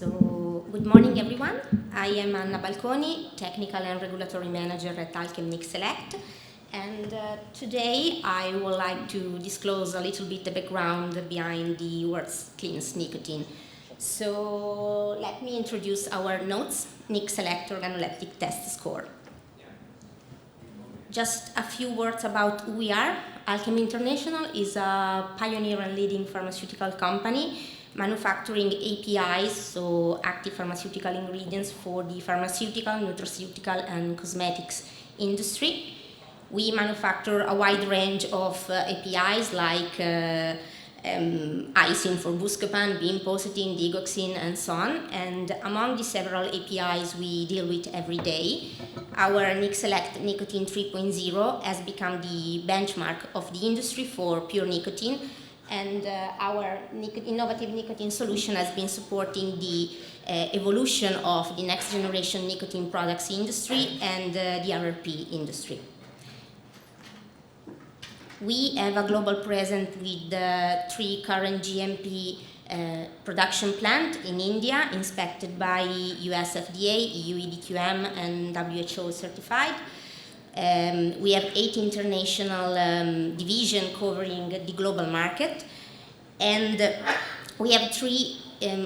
So, good morning everyone. I am Anna Balconi, Technical and Regulatory Manager at Alchem Nicselect. And today I would like to disclose a little bit the background behind the words cleans nicotine. So, let me introduce our notes, Nicselect Organoleptic Test Score. Just a few words about who we are. Alchem International is a pioneer and leading pharmaceutical company manufacturing APIs, so active pharmaceutical ingredients for the pharmaceutical, nutraceutical, and cosmetics industry. We manufacture a wide range of APIs like isin for Buscopan, bimpositine, digoxin, and so on. And among the several APIs we deal with every day, our Nicselect Nicotine 3.0 has become the benchmark of the industry for pure nicotine. And our innovative nicotine solution has been supporting the evolution of the next generation nicotine products industry and the RRP industry. We have a global presence with 3 current GMP production plants in India, inspected by US FDA, EU EDQM, and WHO certified. We have 8 international divisions covering the global market, and we have 3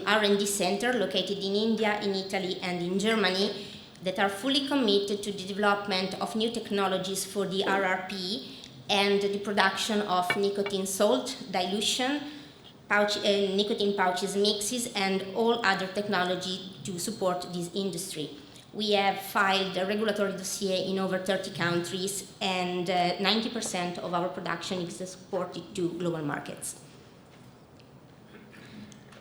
R&D centers located in India, in Italy, and in Germany that are fully committed to the development of new technologies for the RRP and the production of nicotine salt, dilution, nicotine pouches mixes, and all other technology to support this industry. We have filed a regulatory dossier in over 30 countries, and 90% of our production is exported to global markets.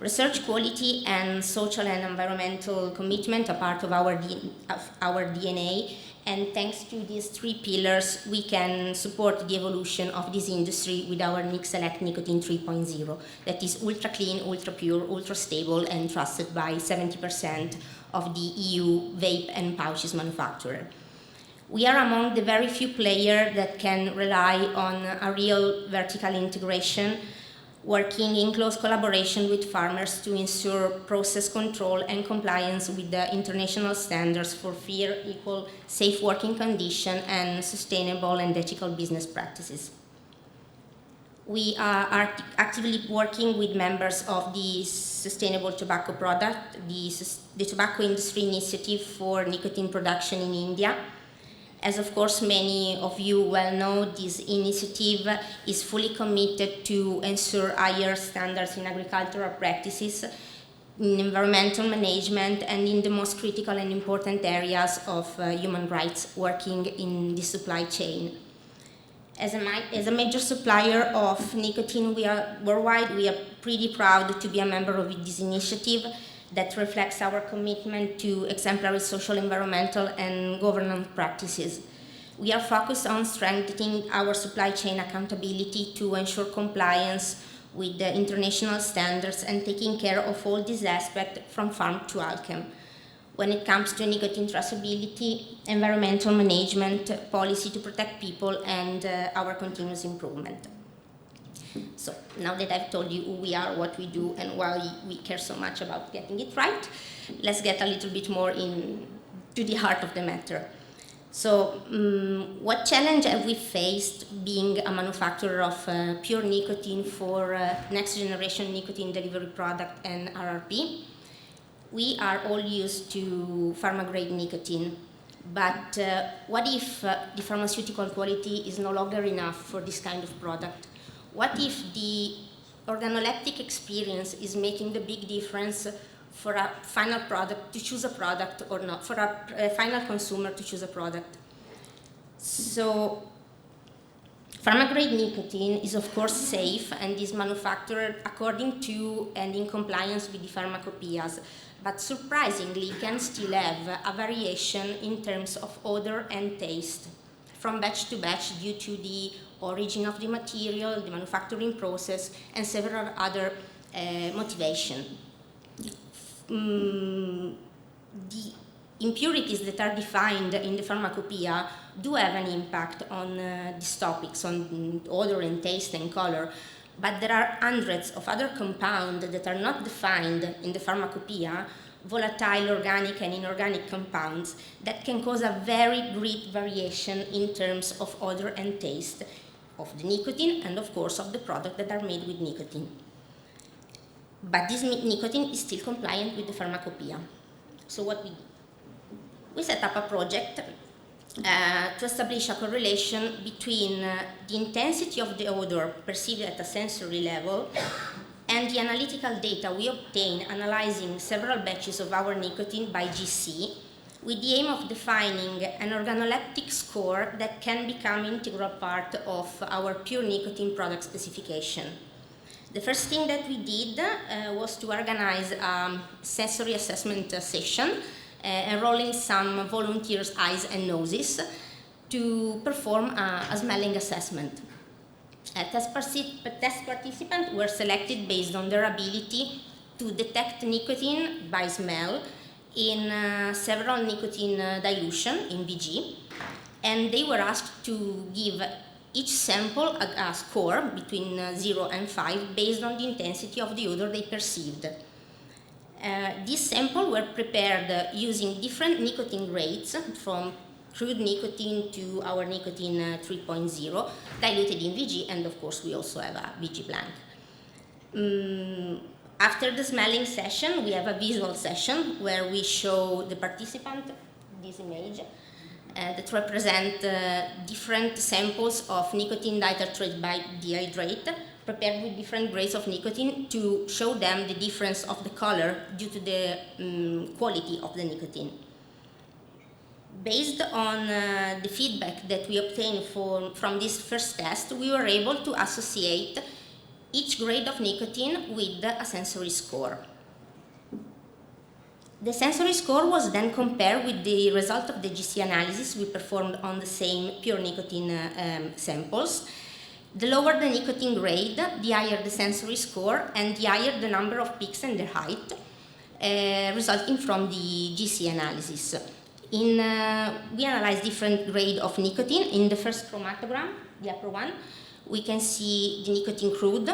Research quality and social and environmental commitment are part of our DNA, and thanks to these 3 pillars, we can support the evolution of this industry with our Nicselect Nicotine 3.0 that is ultra clean, ultra pure, ultra stable, and trusted by 70% of the EU vape and pouches manufacturer. We are among the very few players that can rely on a real vertical integration, working in close collaboration with farmers to ensure process control and compliance with the international standards for fair, equal, safe working conditions and sustainable and ethical business practices. We are actively working with members of the Sustainable Tobacco Product, the Tobacco Industry Initiative for Nicotine Production in India. As of course many of you well know, this initiative is fully committed to ensure higher standards in agricultural practices, in environmental management, and in the most critical and important areas of human rights working in the supply chain. As a major supplier of nicotine worldwide, we are pretty proud to be a member of this initiative that reflects our commitment to exemplary social, environmental, and governance practices. We are focused on strengthening our supply chain accountability to ensure compliance with the international standards and taking care of all these aspects from farm to Alchem. When it comes to nicotine traceability, environmental management, policy to protect people, and our continuous improvement. So now that I've told you who we are, what we do, and why we care so much about getting it right, let's get a little bit more into the heart of the matter. So what challenge have we faced being a manufacturer of pure nicotine for next generation nicotine delivery product and RRP? We are all used to pharma-grade nicotine, but what if the pharmaceutical quality is no longer enough for this kind of product? What if the organoleptic experience is making the big difference for a final product to choose a product or not, for a final consumer to choose a product? So, pharma-grade nicotine is of course safe and is manufactured according to and in compliance with the pharmacopoeias, but surprisingly can still have a variation in terms of odor and taste from batch to batch due to the origin of the material, the manufacturing process, and several other motivations. The impurities that are defined in the pharmacopoeia do have an impact on these topics, on odor and taste and color, but there are hundreds of other compounds that are not defined in the pharmacopoeia, volatile organic and inorganic compounds that can cause a very great variation in terms of odor and taste of the nicotine and of course of the products that are made with nicotine. But this nicotine is still compliant with the pharmacopoeia. So what we do? We set up a project to establish a correlation between the intensity of the odor perceived at a sensory level and the analytical data we obtain analyzing several batches of our nicotine by GC, with the aim of defining an organoleptic score that can become an integral part of our pure nicotine product specification. The first thing that we did was to organize a sensory assessment session, enrolling some volunteers' eyes and noses to perform a smelling assessment. Test participants were selected based on their ability to detect nicotine by smell in several nicotine dilution in VG, and they were asked to give each sample a score between 0 and 5 based on the intensity of the odor they perceived. These samples were prepared using different nicotine grades, from crude nicotine to our nicotine 3.0, diluted in VG, and of course we also have a VG blank. After the smelling session, we have a visual session where we show the participant this image that represent different samples of nicotine ditetrate by dehydrate, prepared with different grades of nicotine to show them the difference of the color due to the quality of the nicotine. Based on the feedback that we obtained from this first test, we were able to associate each grade of nicotine with a sensory score. The sensory score was then compared with the result of the GC analysis we performed on the same pure nicotine samples. The lower the nicotine grade, the higher the sensory score, and the higher the number of peaks and their height, resulting from the GC analysis. We analyzed different grades of nicotine. In the first chromatogram, the upper one, we can see the nicotine crude,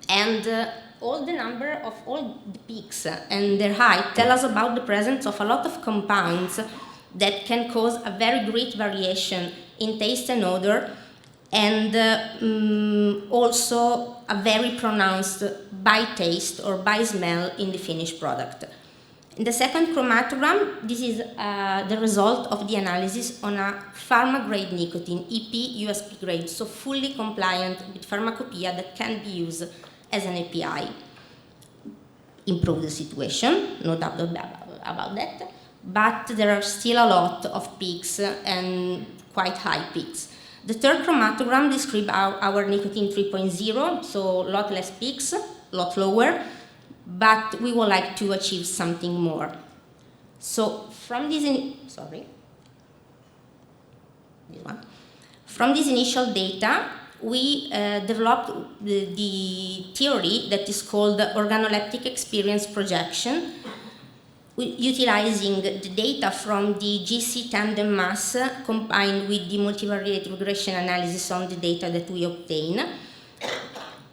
and all the number of all the peaks and their height tell us about the presence of a lot of compounds that can cause a very great variation in taste and odor, and also a very pronounced by taste or by smell in the finished product. In the second chromatogram, this is the result of the analysis on a pharma-grade nicotine, EP USP grade, so fully compliant with pharmacopoeia that can be used as an API. Improve the situation, no doubt about that, but there are still a lot of peaks and quite high peaks. The third chromatogram describes our nicotine 3.0, so a lot less peaks, a lot lower, but we would like to achieve something more. So from this initial data, we developed the theory that is called organoleptic experience projection, utilizing the data from the GC tandem mass combined with the multivariate regression analysis on the data that we obtain.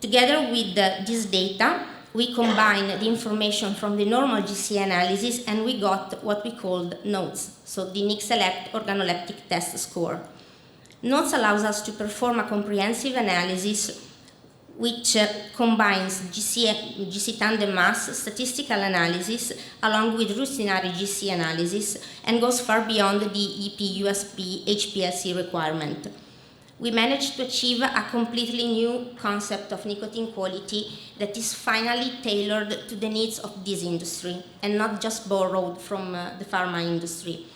Together with this data, we combine the information from the normal GC analysis, and we got what we called nodes, so the Nicselect organoleptic test score. Nodes allows us to perform a comprehensive analysis which combines GC tandem mass, statistical analysis, along with routinary GC analysis, and goes far beyond the EP USP HPLC requirement. We managed to achieve a completely new concept of nicotine quality that is finally tailored to the needs of this industry and not just borrowed from the pharma industry.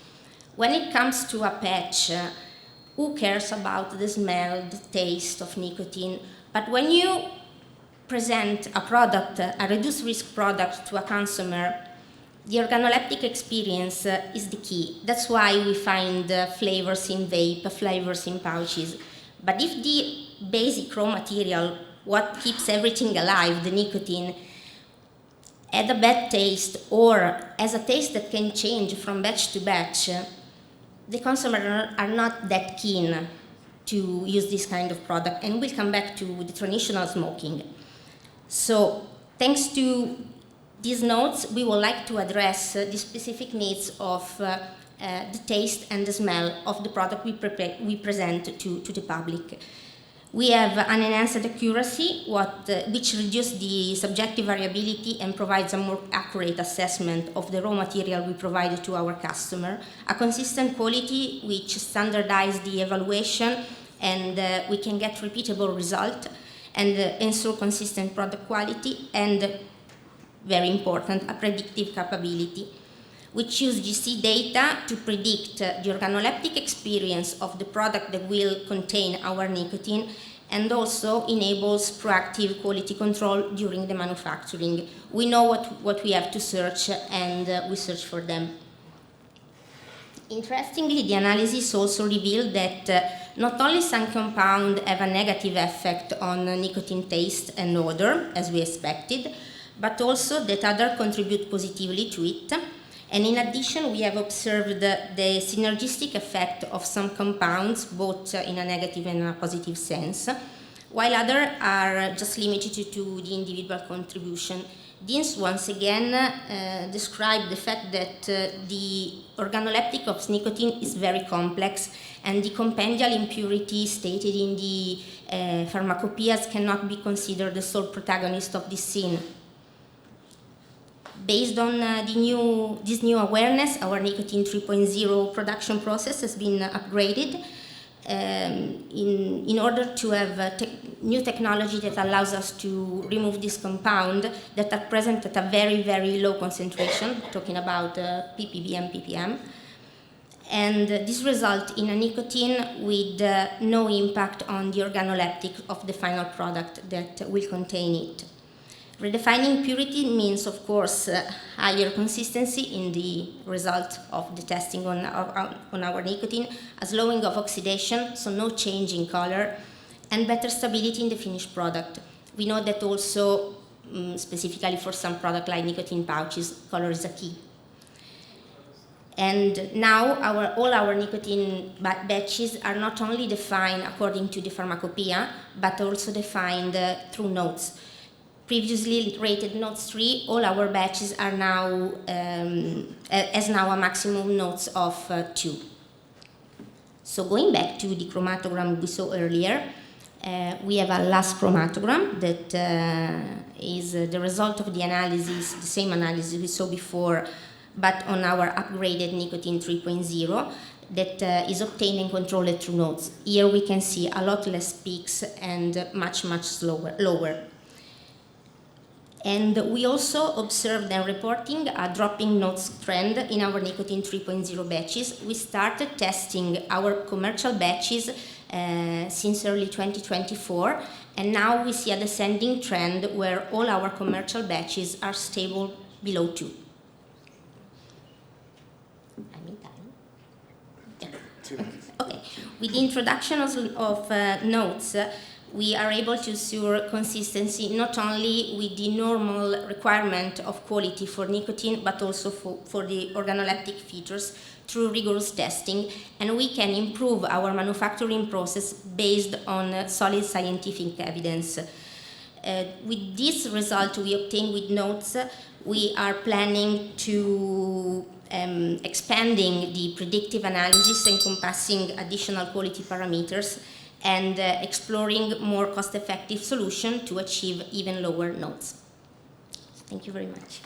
When it comes to a patch, who cares about the smell, the taste of nicotine? But when you present a product, a reduced risk product to a consumer, the organoleptic experience is the key. That's why we find flavors in vape, flavors in pouches. But if the basic raw material, what keeps everything alive, the nicotine, had a bad taste or has a taste that can change from batch to batch, the consumers are not that keen to use this kind of product, and we'll come back to the traditional smoking. So thanks to these notes, we would like to address the specific needs of the taste and the smell of the product we present to the public. We have an enhanced accuracy, which reduces the subjective variability and provides a more accurate assessment of the raw material we provide to our customer, a consistent quality which standardizes the evaluation, and we can get repeatable result and ensure consistent product quality, and very important, a predictive capability, which use GC data to predict the organoleptic experience of the product that will contain our nicotine, and also enables proactive quality control during the manufacturing. We know what we have to search, and we search for them. Interestingly, the analysis also revealed that not only some compounds have a negative effect on nicotine taste and odor, as we expected, but also that others contribute positively to it. And in addition, we have observed the synergistic effect of some compounds, both in a negative and a positive sense, while others are just limited to the individual contribution. This once again describe the fact that the organoleptic of nicotine is very complex, and the compendial impurity stated in the pharmacopoeias cannot be considered the sole protagonist of this scene. Based on this new awareness, our nicotine 3.0 production process has been upgraded in order to have new technology that allows us to remove this compound that are present at a very, very low concentration, talking about ppb and ppm. And this results in a nicotine with no impact on the organoleptic of the final product that will contain it. Redefining purity means, of course, higher consistency in the result of the testing on our nicotine, a slowing of oxidation, so no change in color, and better stability in the finished product. We know that also, specifically for some product like nicotine pouches, color is a key. And now all our nicotine batches are not only defined according to the pharmacopoeia, but also defined through notes. Previously rated notes 3, all our batches are now has now a maximum notes of 2. So going back to the chromatogram we saw earlier, we have a last chromatogram that is the result of the analysis, the same analysis we saw before, but on our upgraded nicotine 3.0 that is obtained and controlled through notes. Here we can see a lot less peaks and much lower. And we also observed and reporting a dropping notes trend in our nicotine 3.0 batches. We started testing our commercial batches since early 2024, and now we see a descending trend where all our commercial batches are stable below 2. I'm in time. Yeah. Okay. With the introduction of notes, we are able to ensure consistency not only with the normal requirement of quality for nicotine, but also for the organoleptic features through rigorous testing, and we can improve our manufacturing process based on solid scientific evidence. With this result we obtain with notes, we are planning to expanding the predictive analysis encompassing additional quality parameters, and exploring more cost-effective solution to achieve even lower notes. Thank you very much.